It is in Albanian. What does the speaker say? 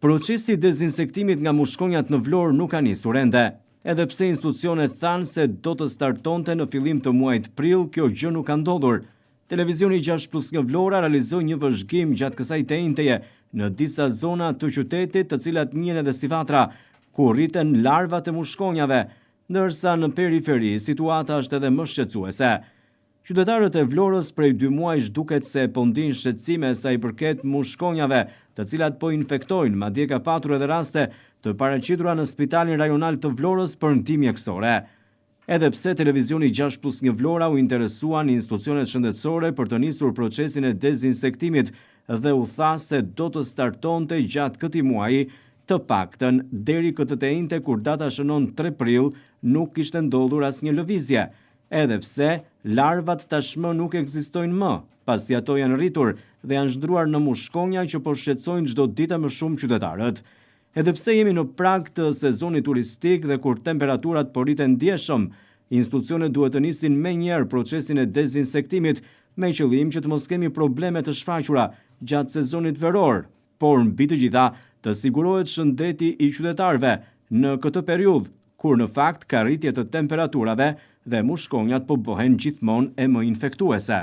Procesi i dezinsektimit nga mushkonjat në Vlorë nuk ka nisur ende. Edhe pse institucionet thanë se do të startonte në fillim të muajit prill, kjo gjë nuk ka ndodhur. Televizioni 6+1 Vlora realizoi një vëzhgim gjatë kësaj të njëjteje në disa zona të qytetit, të cilat njihen edhe si fatra, ku rriten larvat e mushkonjave, ndërsa në periferi situata është edhe më shqetësuese. Qytetarët e Vlorës prej 2 muajsh duket se po ndin shqetësime sa i përket mushkonjave, të cilat po infektojnë, madje ka patur edhe raste të paraqitura në Spitalin Rajonal të Vlorës për ndihmë mjekësore. Edhe pse televizioni 6+1 Vlora u interesuan institucionet shëndetësore për të nisur procesin e dezinsektimit dhe u tha se do të startonte gjatë këtij muaji, të paktën deri këtë të njëjte kur data shënon 3 prill nuk kishte ndodhur asnjë lëvizje. Edhe pse larvat tashmë nuk ekzistojnë më, pasi ato janë rritur dhe janë zhdruar në mushkonja që po shqetësojnë çdo ditë më shumë qytetarët. Edhe pse jemi në prag të sezonit turistik dhe kur temperaturat po rriten ndjeshëm, institucionet duhet të nisin menjëherë procesin e dezinsektimit me qëllim që të mos kemi probleme të shfaqura gjatë sezonit veror, por mbi të gjitha të sigurohet shëndeti i qytetarëve në këtë periudhë, kur në fakt ka rritje të temperaturave dhe mushkonjat po bëhen gjithmonë e më infektuese.